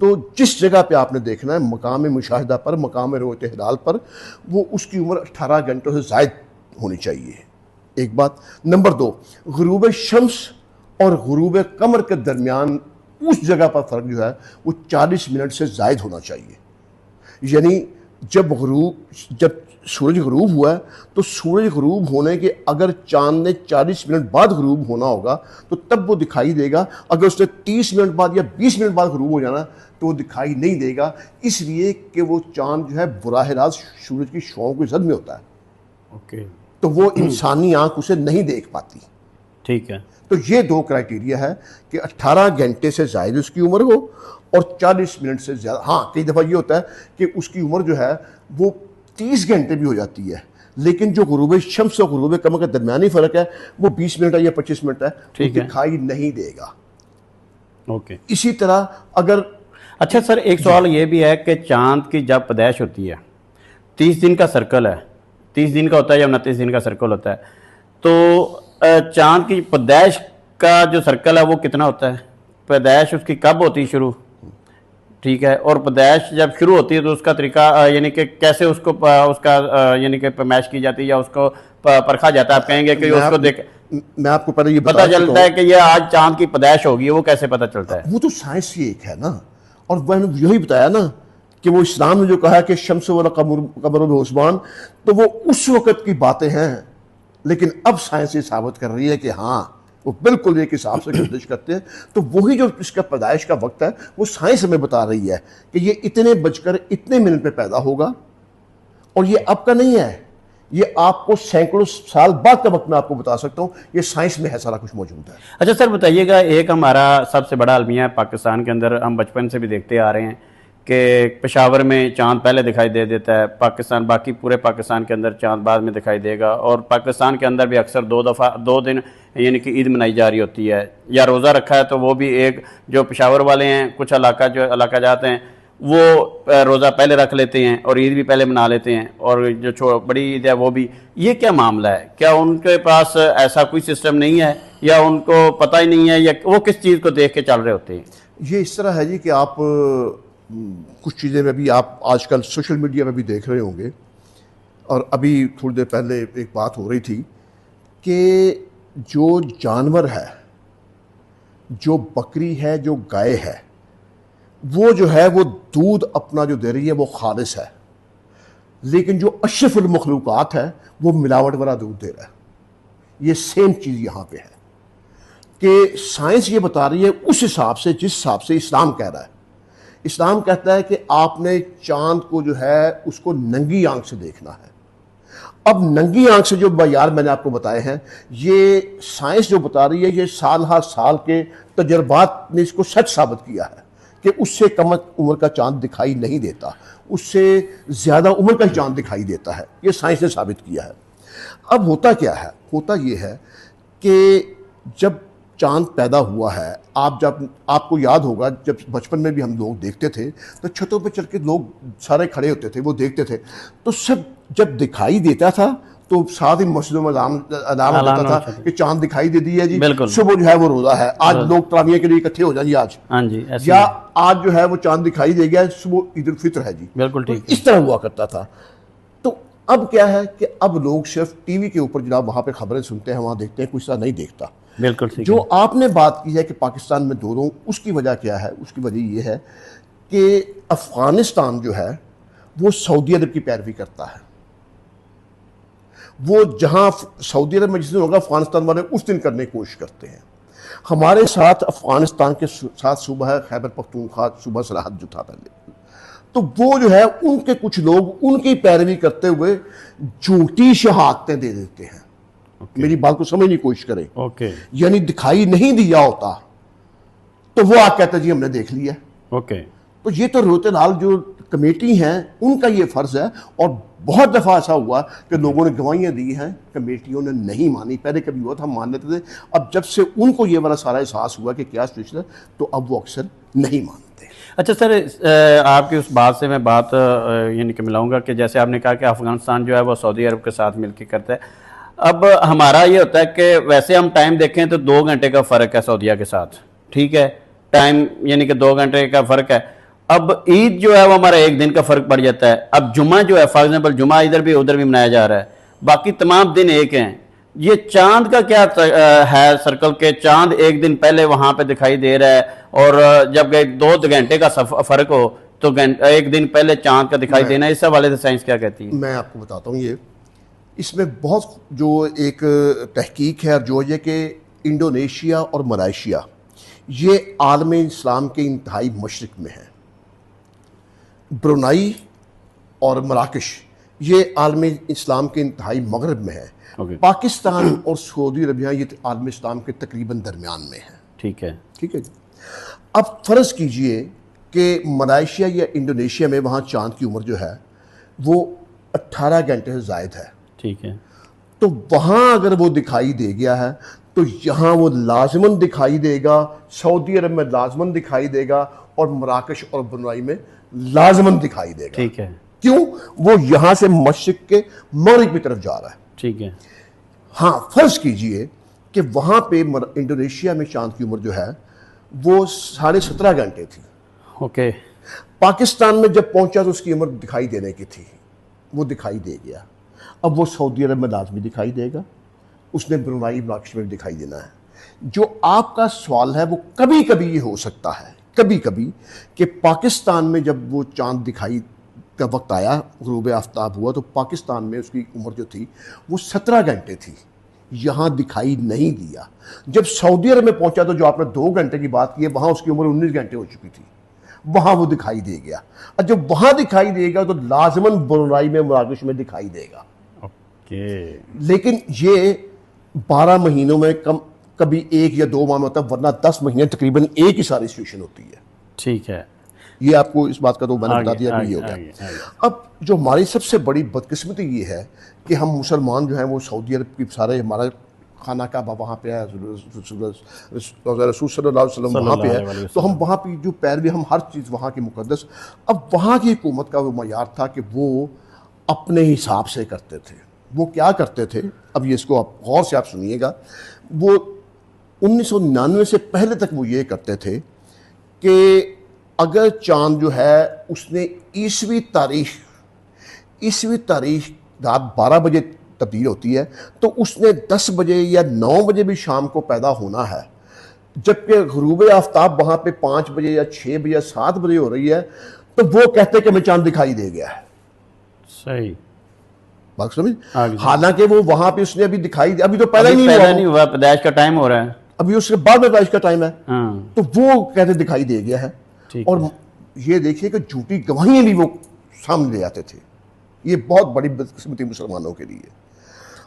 تو جس جگہ پہ آپ نے دیکھنا ہے مقام مشاہدہ پر، مقام رؤیت ہلال پر، وہ اس کی عمر 18 گھنٹوں سے زائد ہونی چاہیے، ایک بات۔ نمبر 2، غروب شمس اور غروب قمر کے درمیان اس جگہ پر فرق جو ہے وہ 40 منٹ سے زائد ہونا چاہیے، یعنی جب سورج غروب ہوا ہے تو سورج غروب ہونے کے اگر چاند نے 40 منٹ بعد غروب ہونا ہوگا تو تب وہ دکھائی دے گا، اگر اس نے 30 منٹ بعد یا 20 منٹ بعد غروب ہو جانا تو وہ دکھائی نہیں دے گا، اس لیے کہ وہ چاند جو ہے براہ راست سورج کی شعاعوں کی زد میں ہوتا ہے، تو وہ انسانی آنکھ اسے نہیں دیکھ پاتی۔ ٹھیک ہے، تو یہ 2 کرائٹیریا ہے کہ 18 گھنٹے سے زائد اس کی عمر ہو اور 40 منٹ سے زیادہ۔ ہاں کئی دفعہ یہ ہوتا ہے کہ اس کی عمر جو ہے وہ 30 گھنٹے بھی ہو جاتی ہے، لیکن جو غروب شمس اور غروب قمر کا درمیانی فرق ہے وہ 20 منٹ ہے یا 25 منٹ ہے، وہ دکھائی نہیں دے گا۔ اوکے، اسی طرح اگر اچھا سر ایک سوال یہ بھی ہے کہ چاند کی جب پیدائش ہوتی ہے 30 دن کا سرکل ہے، 30 دن کا ہوتا ہے یا 29 دن کا سرکل ہوتا ہے، تو چاند کی پیدائش کا جو سرکل ہے وہ کتنا ہوتا ہے؟ پیدائش اس کی کب ہوتی ہے شروع؟ ٹھیک ہے، اور پیدائش جب شروع ہوتی ہے تو اس کا طریقہ یعنی کہ کیسے اس کا یعنی کہ پیمائش کی جاتی ہے یا اس کو پرکھا جاتا ہے؟ آپ کہیں گے کہ اس کو دیکھ میں آپ کو پہلے یہ پتہ چلتا ہے کہ یہ آج چاند کی پیدائش ہوگی، وہ کیسے پتہ چلتا ہے؟ وہ تو سائنس ہی ایک ہے نا، اور میں نے یہی بتایا نا کہ وہ اسلام نے جو کہا کہ شمس والقمر بحسبان، تو وہ اس وقت کی باتیں ہیں، لیکن اب سائنس یہ ثابت کر رہی ہے کہ ہاں وہ بالکل ایک حساب سے گردش کرتے ہیں، تو وہی جو اس کا پیدائش کا وقت ہے وہ سائنس ہمیں بتا رہی ہے کہ یہ اتنے بج کر اتنے منٹ پہ پیدا ہوگا، اور یہ اب کا نہیں ہے، یہ آپ کو سینکڑوں سال بعد کا وقت میں آپ کو بتا سکتا ہوں، یہ سائنس میں ہے سارا کچھ موجود ہے۔ اچھا سر بتائیے گا، ایک ہمارا سب سے بڑا المیہ ہے پاکستان کے اندر، ہم بچپن سے بھی دیکھتے آ رہے ہیں کہ پشاور میں چاند پہلے دکھائی دے دیتا ہے، پاکستان باقی پورے پاکستان کے اندر چاند بعد میں دکھائی دے گا، اور پاکستان کے اندر بھی اکثر 2 دن یعنی کہ عید منائی جا رہی ہوتی ہے، یا روزہ رکھا ہے تو وہ بھی ایک جو پشاور والے ہیں کچھ علاقہ جاتے ہیں وہ روزہ پہلے رکھ لیتے ہیں اور عید بھی پہلے منا لیتے ہیں، اور جو بڑی عید ہے وہ بھی۔ یہ کیا معاملہ ہے؟ کیا ان کے پاس ایسا کوئی سسٹم نہیں ہے یا ان کو پتہ ہی نہیں ہے، یا وہ کس چیز کو دیکھ کے چل رہے ہوتے ہیں؟ یہ اس طرح ہے جی کہ آپ کچھ چیزیں میں بھی آپ آج کل سوشل میڈیا میں بھی دیکھ رہے ہوں گے، اور ابھی تھوڑی دیر پہلے ایک بات ہو رہی تھی کہ جو جانور ہے، جو بکری ہے، جو گائے ہے، وہ جو ہے وہ دودھ اپنا جو دے رہی ہے وہ خالص ہے، لیکن جو اشرف المخلوقات ہے وہ ملاوٹ والا دودھ دے رہا ہے۔ یہ سیم چیز یہاں پہ ہے کہ سائنس یہ بتا رہی ہے اس حساب سے جس حساب سے اسلام کہہ رہا ہے۔ اسلام کہتا ہے کہ آپ نے چاند کو جو ہے اس کو ننگی آنکھ سے دیکھنا ہے۔ اب ننگی آنکھ سے جو معیار میں نے آپ کو بتائے ہیں، یہ سائنس جو بتا رہی ہے، یہ سال ہر سال کے تجربات نے اس کو سچ ثابت کیا ہے کہ اس سے کم عمر کا چاند دکھائی نہیں دیتا، اس سے زیادہ عمر کا چاند دکھائی دیتا ہے، یہ سائنس نے ثابت کیا ہے۔ اب ہوتا کیا ہے؟ ہوتا یہ ہے کہ جب چاند پیدا ہوا ہے، آپ کو یاد ہوگا جب بچپن میں بھی ہم لوگ دیکھتے تھے تو چھتوں پہ چل کے لوگ سارے کھڑے ہوتے تھے، وہ دیکھتے تھے، تو سب جب دکھائی دیتا تھا تو ساتھ ہی مسجدوں میں اعلان ہوتا تھا کہ چاند دکھائی دے دی ہے جی، صبح جو ہے وہ روزہ ہے، آج لوگ تراویح کے لیے اکٹھے ہو جائیں جی آج، یا آج جو ہے وہ چاند دکھائی دے گیا، صبح عید الفطر ہے جی، بالکل ٹھیک، اس طرح ہوا کرتا تھا۔ تو اب کیا ہے کہ اب لوگ صرف ٹی وی کے اوپر جناب وہاں پہ خبریں سنتے ہیں، وہاں دیکھتے ہیں، کوئی طرح نہیں دیکھتا۔ بالکل جو آپ نے بات کی ہے کہ پاکستان میں دونوں، اس کی وجہ کیا ہے؟ اس کی وجہ یہ ہے کہ افغانستان جو ہے وہ سعودی عرب کی پیروی کرتا ہے، وہ جہاں سعودی عرب میں جس دن ہوگا افغانستان والے اس دن کرنے کی کوشش کرتے ہیں۔ ہمارے ساتھ افغانستان کے ساتھ صوبہ ہے خیبر پختونخوا، صوبہ سرحد جو تھا پہلے، تو وہ جو ہے ان کے کچھ لوگ ان کی پیروی کرتے ہوئے جھوٹی شہادتیں دے دیتے ہیں۔ میری بات کو سمجھنے کی کوشش کریں، یعنی دکھائی نہیں دیا ہوتا تو وہ آپ کہتے ہیں جی ہم نے دیکھ لیا۔ تو یہ تو رؤیت ہلال جو کمیٹی ہیں ان کا یہ فرض ہے، اور بہت دفعہ ایسا ہوا کہ لوگوں نے گواہیاں دی ہیں، کمیٹیوں نے نہیں مانی۔ پہلے کبھی ہوا تھا ہم مان لیتے تھے، اب جب سے ان کو یہ والا سارا احساس ہوا کہ کیا سچویشن ہے تو اب وہ اکثر نہیں مانتے۔ اچھا سر، آپ کی اس بات سے میں بات یعنی کہ ملاؤں گا کہ جیسے آپ نے کہا کہ افغانستان جو ہے وہ سعودی عرب کے ساتھ مل کے کرتا ہے، اب ہمارا یہ ہوتا ہے کہ ویسے ہم ٹائم دیکھیں تو 2 گھنٹے کا فرق ہے سعودیہ کے ساتھ، ٹھیک ہے، ٹائم یعنی کہ 2 گھنٹے کا فرق ہے، اب عید جو ہے وہ ہمارا ایک دن کا فرق پڑ جاتا ہے. اب جمعہ جو ہے فار ایگزامپل جمعہ ادھر بھی ادھر بھی منایا جا رہا ہے, باقی تمام دن ایک ہیں. یہ چاند کا کیا ہے سرکل کے چاند ایک دن پہلے وہاں پہ دکھائی دے رہا ہے, اور جب 2 گھنٹے کا فرق ہو تو ایک دن پہلے چاند کا دکھائی دینا, اس حوالے سے سائنس کیا کہتی ہے؟ میں آپ کو بتاتا ہوں. یہ اس میں بہت جو ایک تحقیق ہے جو یہ کہ انڈونیشیا اور ملائیشیا یہ عالم اسلام کے انتہائی مشرق میں ہیں. برونائی اور مراکش یہ عالم اسلام کے انتہائی مغرب میں ہے. پاکستان اور سعودی عربیہ یہ عالم اسلام کے تقریباً درمیان میں ہے. ٹھیک ہے ٹھیک ہے جی. اب فرض کیجئے کہ ملائیشیا یا انڈونیشیا میں وہاں چاند کی عمر جو ہے وہ 18 گھنٹے سے زائد ہے. ٹھیک ہے. تو وہاں اگر وہ دکھائی دے گیا ہے تو یہاں وہ لازماً دکھائی دے گا, سعودی عرب میں لازماً دکھائی دے گا, اور مراکش اور برونائی میں لازماً دکھائی دے گا. ٹھیک ہے. کیوں؟ وہ یہاں سے مشرق کے مغرب کی طرف جا رہا ہے. ٹھیک ہے. ہاں فرض کیجئے کہ وہاں پہ انڈونیشیا میں چاند کی عمر جو ہے وہ 17.5 گھنٹے تھی. اوکے. پاکستان میں جب پہنچا تو اس کی عمر دکھائی دینے کی تھی, وہ دکھائی دے گیا. اب وہ سعودی عرب میں لازمی دکھائی دے گا, اس نے برونائی مراکش میں بھی دکھائی دینا ہے. جو آپ کا سوال ہے وہ کبھی کبھی یہ ہو سکتا ہے, کبھی کبھی, کہ پاکستان میں جب وہ چاند دکھائی کا وقت آیا, غروب آفتاب ہوا, تو پاکستان میں اس کی عمر جو تھی وہ 17 گھنٹے تھی, یہاں دکھائی نہیں دیا. جب سعودی عرب میں پہنچا تو جو آپ نے 2 گھنٹے کی بات کی ہے, وہاں اس کی عمر 19 گھنٹے ہو چکی تھی, وہاں وہ دکھائی دے گیا. اور جب وہاں دکھائی دے گا تو لازماً برونائی میں مراکش میں دکھائی دے گا. لیکن یہ 12 مہینوں میں کبھی 1 یا 2 ماہ میں ہوتا ہے, ورنہ 10 مہینے تقریباً ایک ہی ساری سچویشن ہوتی ہے. ٹھیک ہے. یہ آپ کو اس بات کا تو میں نے بتا دیا کہ یہ ہو گیا. اب جو ہماری سب سے بڑی بدقسمتی یہ ہے کہ ہم مسلمان جو ہیں وہ سعودی عرب کی سارے ہمارا خانہ کعبہ وہاں پہ ہے, رسول صلی اللہ علیہ وسلم وہاں پہ ہے, تو ہم وہاں پہ جو پیروی, ہم ہر چیز وہاں کی مقدس. اب وہاں کی حکومت کا وہ معیار تھا کہ وہ اپنے حساب سے کرتے تھے. وہ کیا کرتے تھے, اب یہ اس کو آپ غور سے آپ سنیے گا, وہ 1999 سے پہلے تک وہ یہ کرتے تھے کہ اگر چاند جو ہے اس نے عیسوی تاریخ رات 12 بجے تبدیل ہوتی ہے تو اس نے 10 بجے یا 9 بجے بھی شام کو پیدا ہونا ہے, جبکہ غروب آفتاب وہاں پہ 5 بجے یا 6 بجے یا 7 بجے ہو رہی ہے, تو وہ کہتے کہ ہمیں چاند دکھائی دے گیا ہے. صحیح بات سمجھ. حالانکہ وہ وہاں پہ اس نے ابھی دکھائی دیا, ابھی تو پیدا نہیں ہوا, پیدائش کا ٹائم ہو رہا ہے, ابھی اس کے بعد میں پیدائش کا ٹائم ہے, تو وہ کہتے دکھائی دے گیا ہے. اور یہ دیکھیے کہ جھوٹی گواہیاں بھی وہ سامنے لے آتے تھے. یہ بہت بڑی بدقسمتی مسلمانوں کے لیے.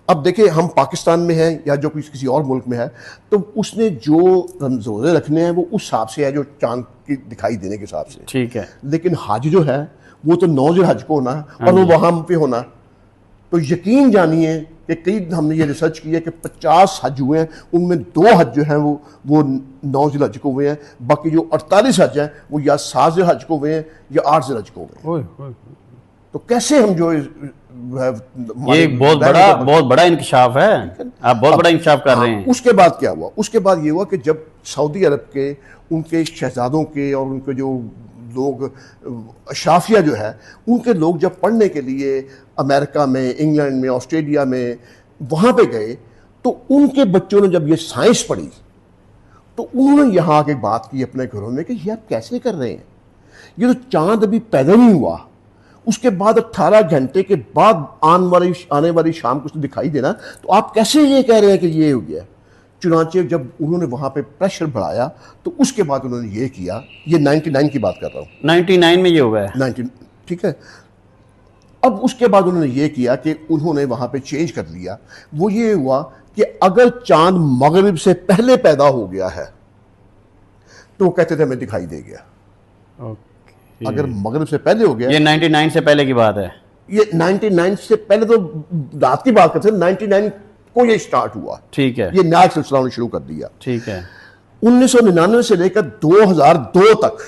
اب دیکھیں ہم پاکستان میں ہیں یا جو کسی اور ملک میں ہے, تو اس نے جو روزے رکھنے ہیں وہ اس حساب سے ہے جو چاند کی دکھائی دینے کے حساب سے. ٹھیک ہے. لیکن حج جو ہے وہ تو 9 ذی الحج کو ہونا ہے, اور وہ وہاں پہ ہونا. تو یقین جانیے کہ کئی ہم نے یہ ریسرچ کی ہے کہ 50 حج ہوئے ہیں, ان میں 2 حج جو ہیں وہ 9 ذی الحج کو ہوئے ہیں, باقی جو 48 حج ہیں وہ یا 7 ذی الحج کو ہوئے ہیں یا 8 ذی الحج کو ہوئے ہیں. تو کیسے ہم جو یہ بہت بڑا انکشاف ہے, آپ بہت بڑا انکشاف کر رہے ہیں. اس کے بعد کیا ہوا, اس کے بعد یہ ہوا کہ جب سعودی عرب کے ان کے شہزادوں کے اور ان کے جو لوگ اشرافیہ جو ہے ان کے لوگ جب پڑھنے کے لیے امریکہ میں, انگلینڈ میں, آسٹریلیا میں وہاں پہ گئے, تو ان کے بچوں نے جب یہ سائنس پڑھی تو انہوں نے یہاں آ کے بات کی اپنے گھروں میں کہ یہ آپ کیسے کر رہے ہیں, یہ تو چاند ابھی پیدا نہیں ہوا, اس کے بعد 18 گھنٹے کے بعد آنے والی شام کو اس نے دکھائی دینا, تو آپ کیسے یہ کہہ رہے ہیں کہ یہ ہو گیا. چنانچہ جب انہوں نے وہاں پہ پریشر بڑھایا تو اس کے بعد انہوں نے یہ کیا, یہ 99 کی بات کر رہا ہوں, 99 میں یہ ہوا ہے 19, ٹھیک ہے. اب اس کے بعد انہوں نے یہ کیا کہ انہوں نے وہاں پہ چینج کر لیا. وہ یہ ہوا کہ اگر چاند مغرب سے پہلے پیدا ہو گیا ہے تو وہ کہتے تھے ہمیں دکھائی دے گیا. اگر مغرب سے پہلے ہو گیا, یہ 99 سے پہلے کی بات ہے, یہ 99 سے پہلے تو رات کی بات کرتے ہیں, 99 کو یہ سٹارٹ ہوا. ٹھیک ہے. یہ نیا سلسلہ نے شروع کر دیا. ٹھیک ہے. 1999 سے لے کر 2002 تک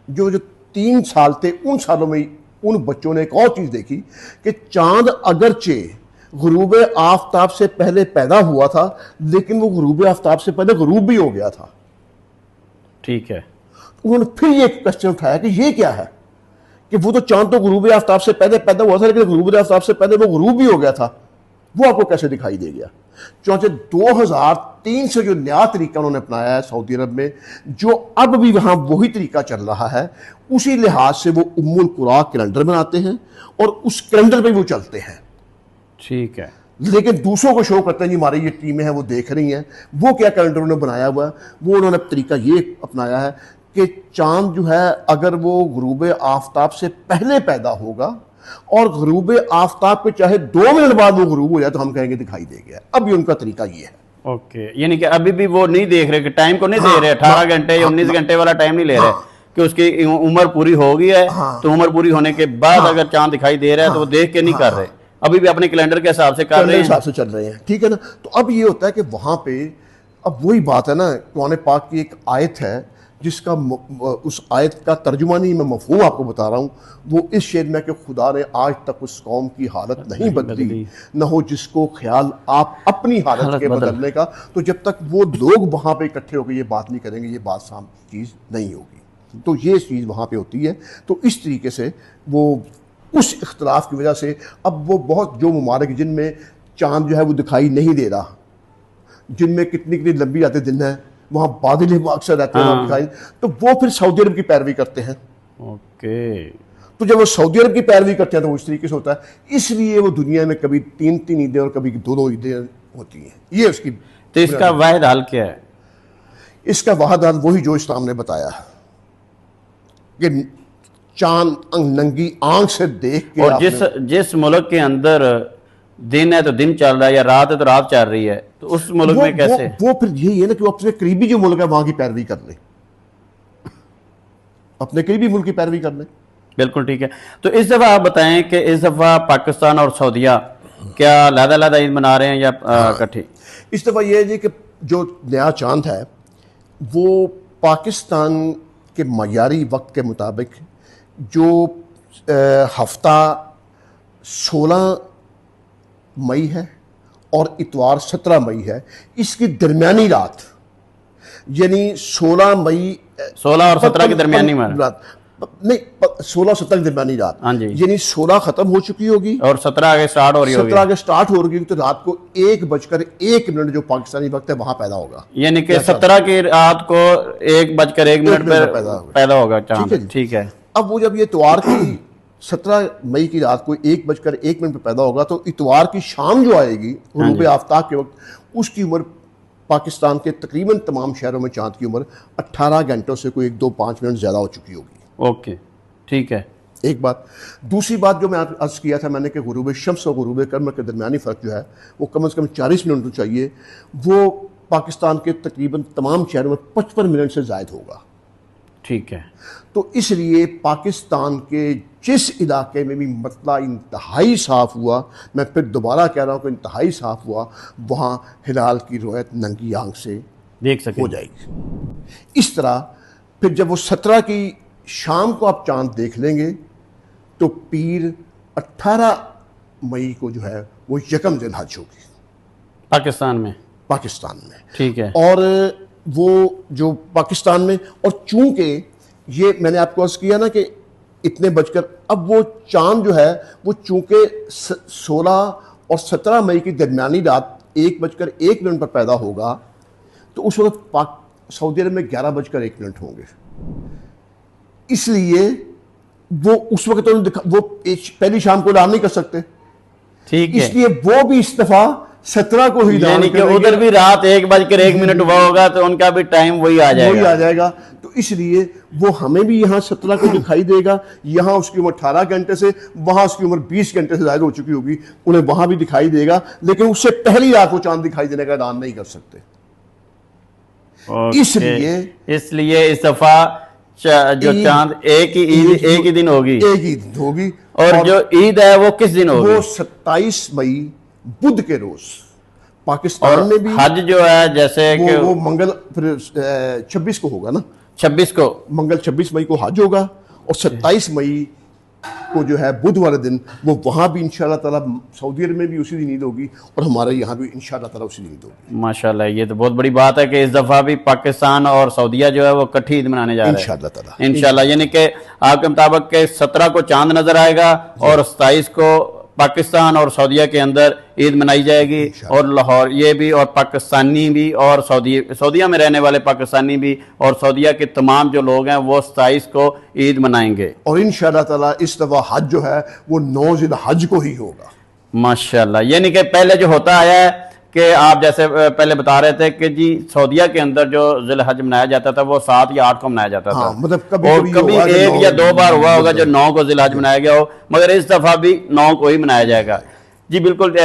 جو 3 سال تھے, ان سالوں میں ان بچوں نے ایک اور چیز دیکھی کہ چاند اگرچہ غروب آفتاب سے پہلے پیدا ہوا تھا لیکن وہ غروب آفتاب سے پہلے غروب بھی ہو گیا تھا. ٹھیک ہے. انہوں نے پھر یہ کوشچن اٹھایا کہ یہ کیا ہے کہ وہ تو چاند تو غروب آفتاب سے پہلے پیدا ہوا تھا، لیکن غروب آفتاب سے پہلے وہ غروب بھی ہو گیا تھا، وہ آپ کو کیسے دکھائی دے گیا؟ چونچہ 2003 سے جو نیا طریقہ انہوں نے اپنایا ہے سعودی عرب میں، جو اب بھی وہاں وہی طریقہ چل رہا ہے، اسی لحاظ سے وہ ام القرا کیلنڈر بناتے ہیں اور اس کیلنڈر پہ وہ چلتے ہیں. ٹھیک ہے. لیکن دوسروں کو شو کرتے ہیں جی ہماری یہ ٹیمیں ہیں وہ دیکھ رہی ہیں، وہ کیا کیلنڈر انہوں نے بنایا ہوا ہے؟ وہ انہوں نے طریقہ یہ اپنایا ہے کہ چاند جو ہے اگر وہ غروب آفتاب سے پہلے پیدا ہوگا اور غروب آفتاب کے چاہے 2 منٹ بعد وہ غروب ہو جائے تو ہم کہیں گے دکھائی دے گیا. اب یہ ان کا طریقہ یہ ہے. اوکے، یعنی کہ ابھی بھی وہ نہیں دیکھ رہے کہ ٹائم کو نہیں دے رہے 18 گھنٹے یا 19 گھنٹے والا ٹائم نہیں لے رہے کہ اس کی عمر پوری ہو گئی ہے تو عمر پوری ہونے کے بعد اگر چاند دکھائی دے رہا ہے تو وہ دیکھ کے نہیں کر رہے، ابھی بھی اپنے کیلنڈر کے حساب سے کر رہے ہیں، حساب سے چل رہے ہیں. ٹھیک ہے نا. تو اب یہ ہوتا ہے کہ وہاں پہ اب وہی بات ہے نا، قرآن پاک کی ایک آیت ہے جس کا اس آیت کا ترجمہ نہیں، میں مفہوم آپ کو بتا رہا ہوں. وہ اس شعر میں کہ خدا نے آج تک اس قوم کی حالت نہیں بدلی، نہ ہو جس کو خیال آپ اپنی حالت کے بدلنے کا. تو جب تک وہ لوگ وہاں پہ اکٹھے ہو کے یہ بات نہیں کریں گے یہ بات چیز نہیں ہوگی. تو یہ چیز وہاں پہ ہوتی ہے. تو اس طریقے سے وہ اس اختلاف کی وجہ سے اب وہ بہت جو ممالک جن میں چاند جو ہے وہ دکھائی نہیں دے رہا، جن میں کتنی لمبی راتیں دن ہیں، وہاں بادل اکثر رہتے ہیں دکھائی، تو وہ پھر سعودی عرب کی پیروی کرتے ہیں. اوکے. تو جب وہ سعودی عرب کی پیروی کرتے ہیں تو وہ اس طریقے سے ہوتا ہے. اس لیے وہ دنیا میں کبھی 3 عیدیں اور کبھی 2 عیدیں ہوتی ہیں. یہ اس کی. تو اس کا واحد حل کیا ہے؟ اس کا واحد حل وہی جو اسلام نے بتایا کہ چاند ننگی آنکھ سے دیکھ کے. اور جس ملک کے اندر دن ہے تو دن چل رہا ہے یا رات ہے تو رات چل رہی ہے، تو اس ملک میں کیسے؟ وہ پھر یہی ہے نا کہ وہ اپنے قریبی جو ملک ہے وہاں کی پیروی کر لیں، اپنے قریبی ملک کی پیروی کر لیں. بالکل ٹھیک ہے. تو اس دفعہ آپ بتائیں کہ اس دفعہ پاکستان اور سعودیہ کیا علیحدہ عید منا رہے ہیں یا اکٹھے؟ اس دفعہ یہ ہے جی کہ جو نیا چاند ہے وہ پاکستان کے معیاری وقت کے مطابق جو ہفتہ 16 مئی ہے اور اتوار 17 مئی ہے، اس کی درمیانی رات یعنی 16 مئی 16 اور 17 کی درمیانی رات نہیں 16 اور 17 کی درمیانی رات، ہاں جی، یعنی 16 ختم ہو چکی ہوگی اور 17 آگے سٹارٹ ہو رہی ہوگی. 17 آگے سٹارٹ ہو رہی ہوگی تو رات کو 1:01 جو پاکستانی وقت ہے وہاں پیدا ہوگا. یعنی کہ 17 کی رات کو 1:01 پر پیدا ہوگا چاند. ٹھیک ہے. اب وہ جب یہ اتوار کی 17 مئی کی رات کو 1:01 پہ پیدا ہوگا تو اتوار کی شام جو آئے گی غروب آفتاب کے وقت، اس کی عمر پاکستان کے تقریباً تمام شہروں میں چاند کی عمر 18 گھنٹوں سے کوئی 1-2-5 منٹ زیادہ ہو چکی ہوگی. اوکے ٹھیک ہے. ایک بات. دوسری بات جو میں عرض کیا تھا میں نے کہ غروب شمس اور غروب قمر کے درمیانی فرق جو ہے وہ کم از کم 40 منٹ تو چاہیے، وہ پاکستان کے تقریباً تمام شہروں میں 55 منٹ سے زائد ہوگا. ٹھیک ہے. تو اس لیے پاکستان کے جس علاقے میں بھی مسئلہ انتہائی صاف ہوا، میں پھر دوبارہ کہہ رہا ہوں کہ انتہائی صاف ہوا، وہاں ہلال کی رویت ننگی آنکھ سے دیکھ سکیں ہو جائے گی. اس طرح پھر جب وہ 17 کی شام کو آپ چاند دیکھ لیں گے تو پیر 18 مئی کو جو ہے وہ یکم ذی الحج ہوگی پاکستان میں. ٹھیک ہے. اور وہ جو پاکستان میں، اور چونکہ یہ میں نے آپ کو عرض کیا نا کہ اتنے بج کر، اب وہ چاند جو ہے وہ چونکہ 16 اور 17 مئی کی درمیانی رات 1:01 پر پیدا ہوگا تو اس وقت سعودی عرب میں 11:01 ہوں گے. اس لیے وہ اس وقت وہ پہلی شام کو اعلان نہیں کر سکتے. ٹھیک ہے. اس لیے وہ بھی اس دفعہ 17 کو ہی یعنی کہ ادھر بھی رات 1:01 ہوا ہوگا تو ان کا بھی ٹائم وہی آ جائے گا. تو اس لیے وہ ہمیں بھی یہاں 17 کو دکھائی دے گا، یہاں اس کی عمر 18 گھنٹے سے، وہاں اس کی عمر 20 گھنٹے سے زائد ہو چکی ہوگی، انہیں وہاں بھی دکھائی دے گا، لیکن اس سے پہلی رات وہ چاند دکھائی دینے کا اعلان نہیں کر سکتے. اس لیے اس دفعہ جو چاند ایک ہی دن ہوگی، اور جو عید ہے وہ کس دن ہوگی؟ وہ 27 مئی بدھ کے روز. پاکستان میں بھی حج جو ہے جیسے کہ وہ منگل پھر 26 کو ہوگا نا، 26 کو منگل 26 مئی کو حج ہوگا، اور 27 مئی کو جو ہے بدھ والے دن وہ وہاں بھی انشاءاللہ تعالیٰ سعودی عرب میں بھی اسی دن عید ہوگی اور ہمارے یہاں بھی انشاءاللہ تعالیٰ اسی دن عید ہوگی. ماشاءاللہ یہ تو بہت بڑی بات ہے کہ اس دفعہ بھی پاکستان اور سعودیہ جو ہے وہ اکٹھی عید منانے جا رہے ہیں انشاءاللہ تعالیٰ. انشاءاللہ. یعنی کہ آپ کے مطابق کہ 17 کو چاند نظر آئے گا اور 27 کو پاکستان اور سعودیہ کے اندر عید منائی جائے گی, اور لاہور یہ بھی, اور پاکستانی بھی, اور سعودیہ میں رہنے والے پاکستانی بھی, اور سعودیہ کے تمام جو لوگ ہیں وہ 27 کو عید منائیں گے. اور انشاءاللہ تعالیٰ اس دفعہ حج جو ہے وہ 9 ذی الحج کو ہی ہوگا. ماشاءاللہ. یعنی کہ پہلے جو ہوتا آیا ہے کہ آپ جیسے پہلے بتا رہے تھے کہ جی سعودیہ کے اندر جو ذی الحج منایا جاتا تھا وہ 7 یا 8 کو منایا جاتا تھا, مطلب اور کبھی 1 یا 2 بار ہوا ہوگا جو 9 کو ذی الحج منایا گیا ہو, مگر اس دفعہ بھی 9 کو ہی منایا جائے گا. جی بالکل.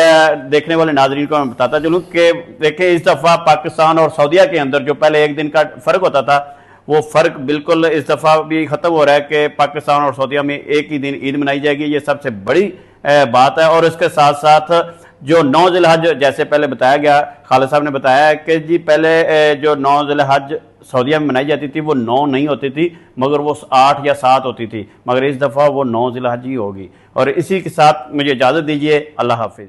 دیکھنے والے ناظرین کو میں بتاتا چلوں کہ دیکھیں اس دفعہ پاکستان اور سعودیہ کے اندر جو پہلے 1 دن کا فرق ہوتا تھا وہ فرق بالکل اس دفعہ بھی ختم ہو رہا ہے کہ پاکستان اور سعودیہ میں ایک ہی دن عید منائی جائے گی. یہ سب سے بڑی بات ہے. اور اس کے ساتھ ساتھ جو 9 ذی الحج جیسے پہلے بتایا گیا, خالد صاحب نے بتایا ہے کہ جی پہلے جو 9 ذی الحج سعودیہ میں منائی جاتی تھی وہ 9 نہیں ہوتی تھی مگر وہ 8 یا 7 ہوتی تھی, مگر اس دفعہ وہ 9 ذی الحج ہی ہوگی. اور اسی کے ساتھ مجھے اجازت دیجیے. اللہ حافظ.